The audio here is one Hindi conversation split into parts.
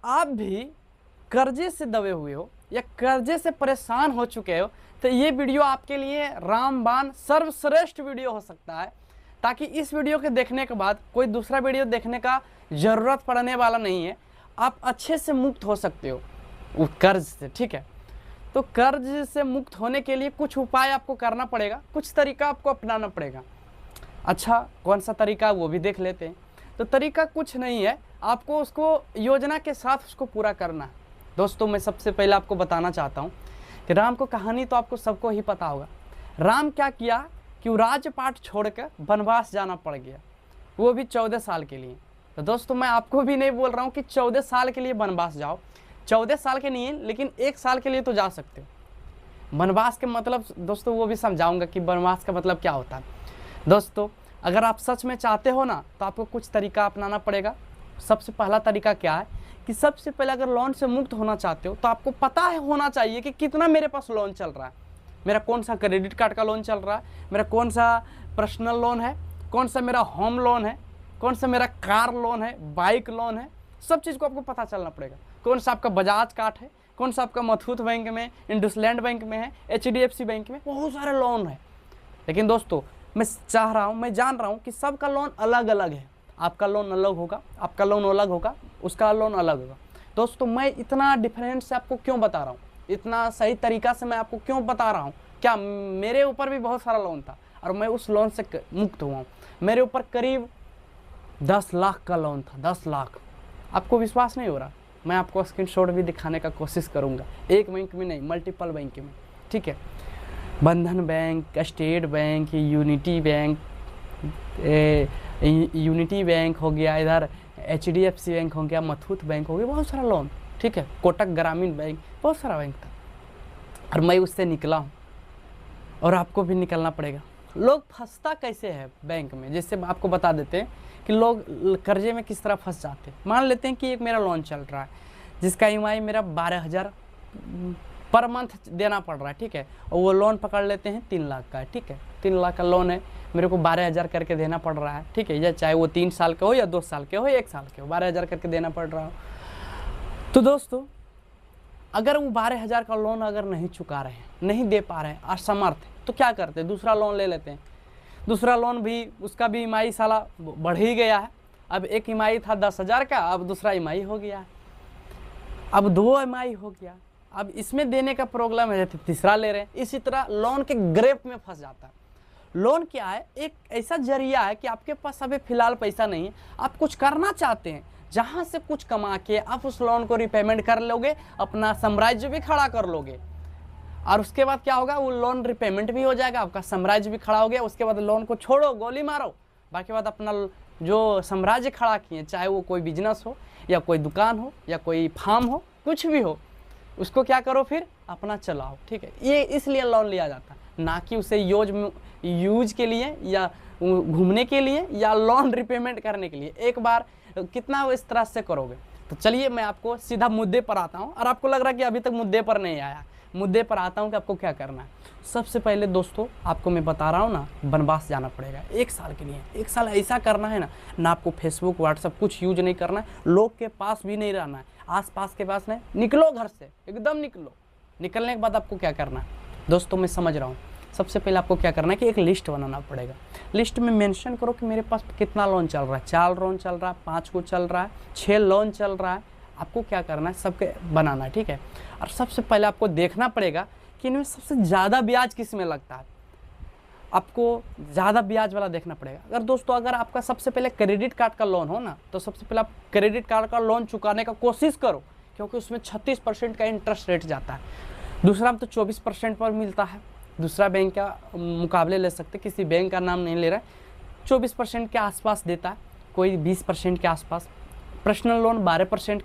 आप भी कर्जे से दबे हुए हो या कर्जे से परेशान हो चुके हो तो ये वीडियो आपके लिए रामबाण सर्वश्रेष्ठ वीडियो हो सकता है, ताकि इस वीडियो के देखने के बाद कोई दूसरा वीडियो देखने का ज़रूरत पड़ने वाला नहीं है। आप अच्छे से मुक्त हो सकते हो उस कर्ज से, ठीक है। तो कर्ज से मुक्त होने के लिए कुछ उपाय आपको करना पड़ेगा, कुछ तरीका आपको अपनाना पड़ेगा। अच्छा, कौन सा तरीका वो भी देख लेते हैं। तो तरीका कुछ नहीं है, आपको उसको योजना के साथ उसको पूरा करना है। दोस्तों, मैं सबसे पहले आपको बताना चाहता हूँ कि राम को कहानी तो आपको सबको ही पता होगा। राम क्या किया कि वो राजपाट छोड़कर वनवास जाना पड़ गया, वो भी 14 साल के लिए। तो दोस्तों, मैं आपको भी नहीं बोल रहा हूँ कि 14 साल के लिए वनवास जाओ, 14 साल के नहीं, लेकिन 1 साल के लिए तो जा सकते हो। वनवास के मतलब दोस्तों वो भी समझाऊंगा कि वनवास का मतलब क्या होता है। दोस्तों, अगर आप सच में चाहते हो ना तो आपको कुछ तरीका अपनाना पड़ेगा। सबसे पहला तरीका क्या है कि सबसे पहले अगर लोन से मुक्त होना चाहते हो तो आपको पता है होना चाहिए कि कितना मेरे पास लोन चल रहा है, मेरा कौन सा क्रेडिट कार्ड का लोन चल रहा है, मेरा कौन सा पर्सनल लोन है, कौन सा मेरा होम लोन है, कौन सा मेरा कार लोन है, बाइक लोन है। सब चीज़ को आपको पता चलना पड़ेगा। कौन सा आपका बजाज कार्ड है, कौन सा आपका मथूट बैंक में, इंडसलैंड बैंक में है, HDFC बैंक में, बहुत सारे लोन है। लेकिन दोस्तों, मैं चाह रहा हूँ, मैं जान रहा हूँ कि सबका लोन अलग अलग है। आपका लोन अलग होगा, आपका लोन अलग होगा, उसका लोन अलग होगा। दोस्तों, मैं इतना डिफरेंस से आपको क्यों बता रहा हूँ, इतना सही तरीका से मैं आपको क्यों बता रहा हूँ? क्या मेरे ऊपर भी बहुत सारा लोन था और मैं उस लोन से मुक्त हुआ हूँ। मेरे ऊपर करीब 10 लाख का लोन था, 10 लाख। आपको विश्वास नहीं हो रहा? मैं आपको स्क्रीनशॉट भी दिखाने का कोशिश करूँगा। एक बैंक में नहीं, मल्टीपल बैंक में, ठीक है। बंधन bank, state bank, unity bank हो गया, इधर HDFC बैंक हो गया, मथूट बैंक हो गया, बहुत सारा लोन, ठीक है। कोटक ग्रामीण बैंक, बहुत सारा बैंक था और मैं उससे निकला हूँ और आपको भी निकलना पड़ेगा। लोग फंसता कैसे है बैंक में, जैसे आपको बता देते हैं कि लोग कर्जे में किस तरह फंस जाते हैं। मान लेते हैं कि एक मेरा लोन चल रहा है जिसका EMI मेरा 12,000 पर मंथ देना पड़ रहा है, ठीक है। और वो लोन पकड़ लेते हैं 3 लाख का है, ठीक है। 3 लाख का लोन है, मेरे को 12,000 करके देना पड़ रहा है, ठीक है। या चाहे वो 3 साल का हो या 2 साल के हो, 1 साल के हो, 12,000 करके देना पड़ रहा हो। तो दोस्तों, अगर वो 12,000 का लोन अगर नहीं चुका रहे हैं, नहीं दे पा रहे हैं, असमर्थ है, तो क्या करते हैं? दूसरा लोन ले लेते हैं। दूसरा लोन भी, उसका भी EMI साला बढ़ ही गया है। अब एक EMI था 10,000 का, अब दूसरा EMI हो गया है, अब 2 EMI हो गया। अब इसमें देने का प्रॉब्लम है तो तीसरा ले रहे हैं। इसी तरह लोन के ग्रेप में फंस जाता है। लोन क्या है? एक ऐसा जरिया है कि आपके पास अभी फिलहाल पैसा नहीं है, आप कुछ करना चाहते हैं, जहां से कुछ कमा के आप उस लोन को रिपेमेंट कर लोगे, अपना साम्राज्य भी खड़ा कर लोगे। और उसके बाद क्या होगा? वो लोन रिपेमेंट भी हो जाएगा, आपका साम्राज्य भी खड़ा हो गया। उसके बाद लोन को छोड़ो, गोली मारो, बाकी बाद अपना जो साम्राज्य खड़ा किए, चाहे वो कोई बिजनेस हो या कोई दुकान हो या कोई फार्म हो, कुछ भी हो, उसको क्या करो, फिर अपना चलाओ, ठीक है। ये इसलिए लोन लिया जाता है, ना कि उसे यूज के लिए या घूमने के लिए या लोन रिपेमेंट करने के लिए। एक बार कितना वो इस तरह से करोगे? तो चलिए मैं आपको सीधा मुद्दे पर आता हूँ। और आपको लग रहा है कि अभी तक मुद्दे पर नहीं आया, मुद्दे पर आता हूँ कि आपको क्या करना है। सबसे पहले दोस्तों, आपको मैं बता रहा हूँ ना, वनवास जाना पड़ेगा 1 साल के लिए। 1 साल ऐसा करना है ना आपको फेसबुक व्हाट्सअप कुछ यूज नहीं करना है, लोग के पास भी नहीं रहना है, आसपास के पास नहीं, निकलो घर से, एकदम निकलो। निकलने के बाद आपको क्या करना है दोस्तों, मैं समझ रहा हूँ। सबसे पहले आपको क्या करना है कि एक लिस्ट बनाना पड़ेगा। लिस्ट में मेंशन करो कि मेरे पास कितना लोन चल रहा है, 4 लोन चल रहा है, 5 को चल रहा है, 6 लोन चल रहा है। आपको क्या करना है, सबके बनाना है, ठीक है। और सबसे पहले आपको देखना पड़ेगा कि इनमें सबसे ज़्यादा ब्याज किस में लगता है। आपको ज़्यादा ब्याज वाला देखना पड़ेगा। अगर दोस्तों, अगर आपका सबसे पहले क्रेडिट कार्ड का लोन हो ना, तो सबसे पहले आप क्रेडिट कार्ड का लोन चुकाने का कोशिश करो, क्योंकि उसमें 36% का इंटरेस्ट रेट जाता है। दूसरा में तो 24% पर मिलता है, दूसरा बैंक का मुकाबले ले सकते, किसी बैंक का नाम नहीं ले रहा है, 24% के आसपास देता है, कोई 20% के आसपास। पर्सनल लोन 12%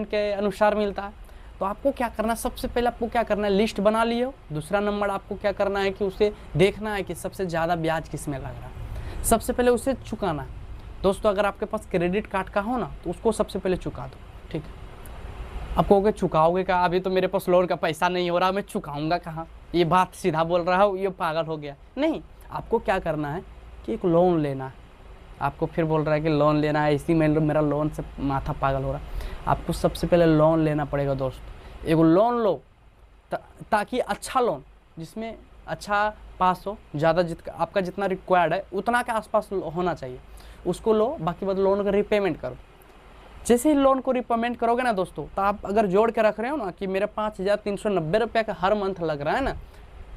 के अनुसार मिलता है। तो आपको क्या करना है, सबसे पहले आपको क्या करना है, लिस्ट बना लियो। दूसरा नंबर आपको क्या करना है कि उसे देखना है कि सबसे ज़्यादा ब्याज किस में लग रहा है, सबसे पहले उसे चुकाना है। दोस्तों, अगर आपके पास क्रेडिट कार्ड का हो ना, तो उसको सबसे पहले चुका दो, ठीक है। आप कहोगे चुकाओगे क्या, अभी तो मेरे पास लोन का पैसा नहीं हो रहा, मैं चुकाऊंगा कहाँ? ये बात सीधा बोल रहा हूँ, ये पागल हो गया। नहीं, आपको क्या करना है कि एक लोन लेना है, आपको फिर बोल रहा है कि लोन लेना है, इसी में मेरा लोन से माथा पागल हो रहा है। आपको सबसे पहले लोन लेना पड़ेगा दोस्त। एगो लोन लो ताकि अच्छा लोन जिसमें अच्छा पास हो, ज़्यादा आपका जितना रिक्वायर्ड है उतना के आसपास होना चाहिए, उसको लो। बाकी बाद लोन का रिपेमेंट करो। जैसे ही लोन को रिपेमेंट करोगे ना दोस्तों, तो आप अगर जोड़ के रख रहे हो ना कि मेरा 5,390 रुपये का हर मंथ लग रहा है ना,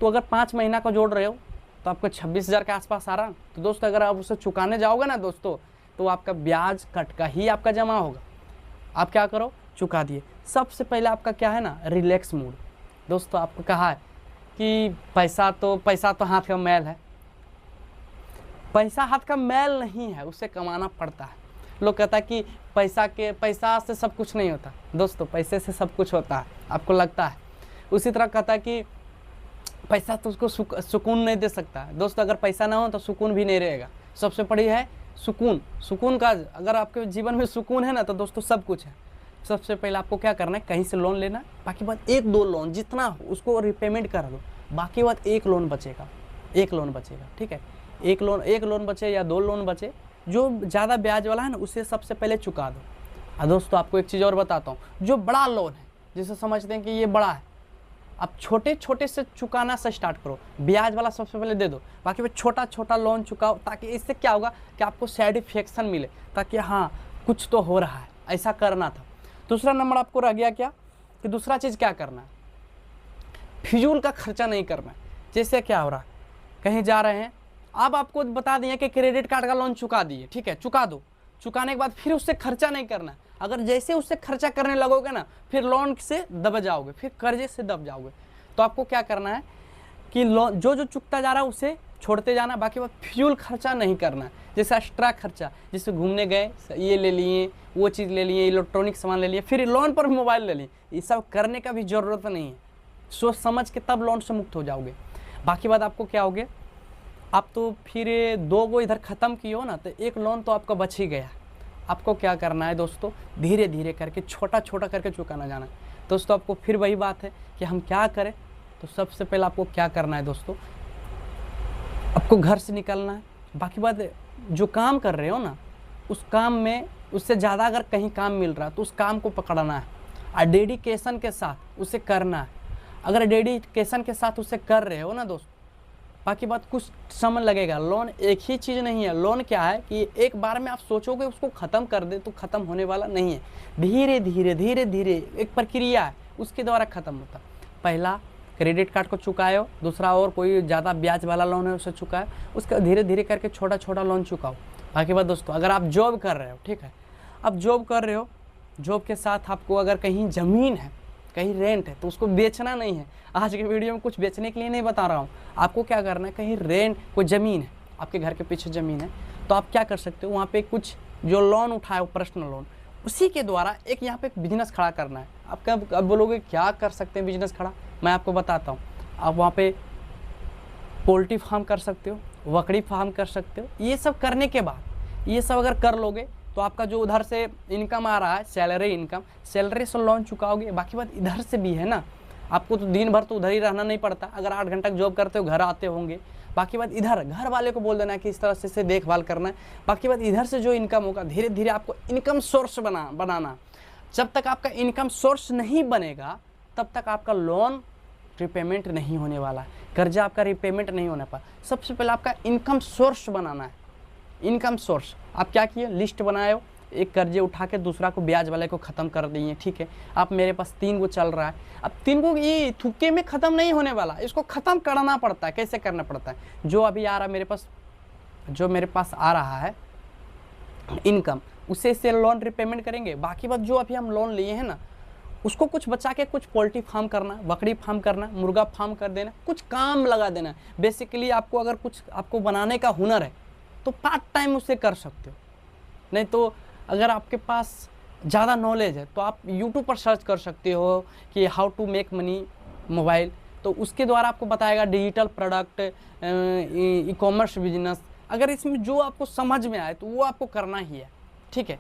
तो अगर 5 महीना का जोड़ रहे हो तो आपको 26,000 के आसपास आ रहा है। तो दोस्तों अगर आप उसे चुकाने जाओगे ना दोस्तों, तो आपका ब्याज कट का ही आपका जमा होगा। आप क्या करो, चुका दिए। सबसे पहले आपका क्या है ना, रिलैक्स मूड। दोस्तों आपको कहा है कि पैसा तो हाथ का मैल है। पैसा हाथ का मैल नहीं है, उसे कमाना पड़ता है। लोग कहता है कि पैसा से सब कुछ नहीं होता। दोस्तों पैसे से सब कुछ होता है, आपको लगता है। उसी तरह कहता है कि पैसा तो उसको सुकून नहीं दे सकता है। दोस्तों अगर पैसा ना हो तो सुकून भी नहीं रहेगा। सबसे बड़ी है सुकून का। अगर आपके जीवन में सुकून है ना तो दोस्तों सब कुछ है। सबसे पहले आपको क्या करना है, कहीं से लोन लेना है। बाकी बात 1-2 लोन जितना हो उसको रिपेमेंट कर दो। बाकी बात एक लोन बचेगा, ठीक है। एक लोन बचे या 2 लोन बचे, जो ज़्यादा ब्याज वाला है ना उसे सबसे पहले चुका दो। और दोस्तों आपको एक चीज़ और बताता हूँ, जो बड़ा लोन है जिसे समझते हैं कि ये बड़ा है, आप छोटे छोटे से चुकाना से स्टार्ट करो। ब्याज वाला सबसे पहले दे दो, बाकी छोटा छोटा लोन चुकाओ, ताकि इससे क्या होगा कि आपको सेटिस्फेक्शन मिले, ताकि हाँ कुछ तो हो रहा है, ऐसा करना था। दूसरा नंबर आपको रह गया क्या, कि दूसरा चीज़ क्या करना है, फिजूल का खर्चा नहीं करना है। जैसे क्या हो रहा है, कहीं जा रहे हैं, अब आपको बता दिए कि क्रेडिट कार्ड का लोन चुका दिए, ठीक है, चुका दो। चुकाने के बाद फिर उससे खर्चा नहीं करना। अगर जैसे उससे खर्चा करने लगोगे ना, फिर लोन से दब जाओगे, फिर कर्जे से दब जाओगे। तो आपको क्या करना है कि लोन जो चुकता जा रहा है उसे छोड़ते जाना। बाकी बात फिजूल खर्चा नहीं करना है। जैसे एक्स्ट्रा खर्चा, जैसे घूमने गए, ये ले लिए, वो चीज़ ले लिए, इलेक्ट्रॉनिक सामान ले लिए, फिर लोन पर मोबाइल ले लिए, ये सब करने का भी ज़रूरत नहीं है। सोच समझ के तब लोन से मुक्त हो जाओगे। बाकी बात आपको क्या होगे, आप तो फिर 2 गो इधर ख़त्म किए हो ना, तो 1 लोन तो आपका बच ही गया। आपको क्या करना है दोस्तों, धीरे धीरे करके छोटा छोटा करके चुकाना जाना है। दोस्तों आपको फिर वही बात है कि हम क्या करें। तो सबसे पहले आपको क्या करना है दोस्तों, आपको घर से निकलना है। बाकी बात जो काम कर रहे हो ना, उस काम में उससे ज़्यादा अगर कहीं काम मिल रहा है तो उस काम को पकड़ना है और डेडिकेशन के साथ उसे करना है। अगर डेडिकेशन के साथ उसे कर रहे हो ना दोस्त, बाकी बात कुछ समय लगेगा। लोन एक ही चीज़ नहीं है। लोन क्या है कि एक बार में आप सोचोगे उसको ख़त्म कर दे तो ख़त्म होने वाला नहीं है। धीरे धीरे एक प्रक्रिया है, उसके द्वारा ख़त्म होता। पहला क्रेडिट कार्ड को चुकाओ, दूसरा और कोई ज़्यादा ब्याज वाला लोन है उसे चुकाओ, उसका धीरे धीरे करके छोटा छोटा लोन चुकाओ। बाकी बात दोस्तों, अगर आप जॉब कर रहे हो, ठीक है, आप जॉब कर रहे हो, जॉब के साथ आपको अगर कहीं ज़मीन है, कहीं रेंट है, तो उसको बेचना नहीं है। आज के वीडियो में कुछ बेचने के लिए नहीं बता रहा हूँ। आपको क्या करना है, कहीं रेंट कोई ज़मीन है, आपके घर के पीछे ज़मीन है, तो आप क्या कर सकते हो, वहाँ पे कुछ जो लोन उठाए हो, पर्सनल लोन, उसी के द्वारा एक यहाँ पे एक बिजनेस खड़ा करना है। आप क्या बोलोगे, क्या कर सकते हैं बिजनेस खड़ा, मैं आपको बताता हूँ। आप वहाँ पे पोल्ट्री फार्म कर सकते हो, बकरी फार्म कर सकते हो। ये सब करने के बाद, ये सब अगर कर लोगे तो आपका जो उधर से इनकम आ रहा है, सैलरी से लोन चुकाओगे। बाकी बात इधर से भी है ना, आपको तो दिन भर तो उधर ही रहना नहीं पड़ता। अगर 8 घंटा जॉब करते हो, घर आते होंगे। बाकी बात इधर घर वाले को बोल देना कि इस तरह से देखभाल करना है। बाकी बात इधर से जो इनकम होगा, धीरे धीरे आपको इनकम सोर्स बनाना। जब तक आपका इनकम सोर्स नहीं बनेगा, तब तक आपका लोन रिपेमेंट नहीं होने वाला, कर्जा आपका रिपेमेंट नहीं होने पाए। सबसे पहले आपका इनकम सोर्स बनाना है। इनकम सोर्स आप क्या किए, लिस्ट बनाए हो, एक कर्जे उठा के दूसरा को ब्याज वाले को ख़त्म कर दिए, ठीक है। आप मेरे पास 3 गो चल रहा है, अब 3 गो ये थुक्के में ख़त्म नहीं होने वाला, इसको ख़त्म करना पड़ता है। कैसे करना पड़ता है, जो अभी आ रहा है मेरे पास आ रहा है इनकम, उसे से लोन रिपेमेंट करेंगे। बाकी बात जो अभी हम लोन लिए हैं ना, उसको कुछ बचा के कुछ पोल्ट्री फार्म करना, बकरी फार्म करना, मुर्गा फार्म कर देना, कुछ काम लगा देना। बेसिकली आपको अगर कुछ आपको बनाने का हुनर है तो पार्ट टाइम उसे कर सकते हो। नहीं तो अगर आपके पास ज़्यादा नॉलेज है तो आप यूट्यूब पर सर्च कर सकते हो कि how to make money mobile, तो उसके द्वारा आपको बताएगा digital product, e commerce business. अगर इसमें जो आपको समझ में आए तो वो आपको करना ही है, ठीक है।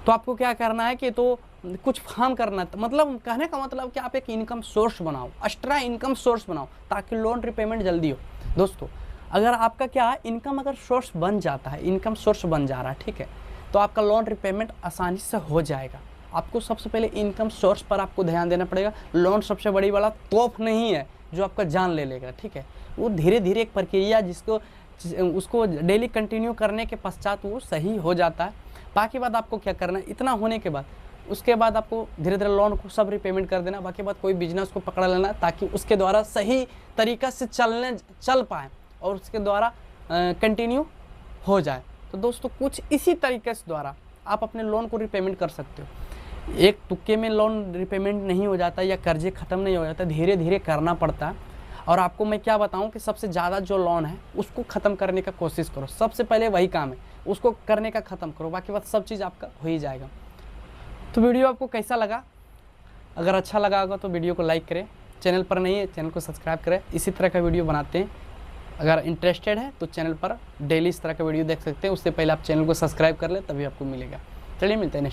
तो आपको क्या करना है कि तो कुछ फार्म करना है। मतलब कहने का मतलब कि आप एक इनकम सोर्स बनाओ, एक्स्ट्रा इनकम सोर्स बनाओ, ताकि लोन रिपेमेंट जल्दी हो। दोस्तों अगर आपका क्या है, इनकम अगर सोर्स बन जाता है, इनकम सोर्स बन जा रहा है, ठीक है, तो आपका लोन रिपेमेंट आसानी से हो जाएगा। आपको सबसे पहले इनकम सोर्स पर आपको ध्यान देना पड़ेगा। लोन सबसे बड़ी वाला तोप नहीं है जो आपका जान ले लेगा, ठीक है। वो धीरे धीरे एक प्रक्रिया उसको डेली कंटिन्यू करने के पश्चात वो सही हो जाता है। बाकी बात आपको क्या करना है, इतना होने के बाद उसके बाद आपको धीरे धीरे लोन को सब रिपेमेंट कर देना। बाकी बात कोई बिजनेस को पकड़ लेना ताकि उसके द्वारा सही तरीक़ा से चल पाए और उसके द्वारा कंटिन्यू हो जाए। तो दोस्तों कुछ इसी तरीके से द्वारा आप अपने लोन को रिपेमेंट कर सकते हो। एक तुक्के में लोन रिपेमेंट नहीं हो जाता या कर्जे ख़त्म नहीं हो जाता, धीरे धीरे करना पड़ता है। और आपको मैं क्या बताऊं कि सबसे ज़्यादा जो लोन है उसको ख़त्म करने का कोशिश करो। सबसे पहले वही काम है, उसको करने का ख़त्म करो, बाकी बात सब चीज़ आपका हो ही जाएगा। तो वीडियो आपको कैसा लगा? अगर अच्छा लगा होगा तो वीडियो को लाइक करें, चैनल पर नहीं है चैनल को सब्सक्राइब करें। इसी तरह का वीडियो बनाते हैं, अगर इंटरेस्टेड है तो चैनल पर डेली इस तरह का वीडियो देख सकते हैं। उससे पहले आप चैनल को सब्सक्राइब कर लें, तभी आपको मिलेगा। चलिए मिलते हैं नेक्स्ट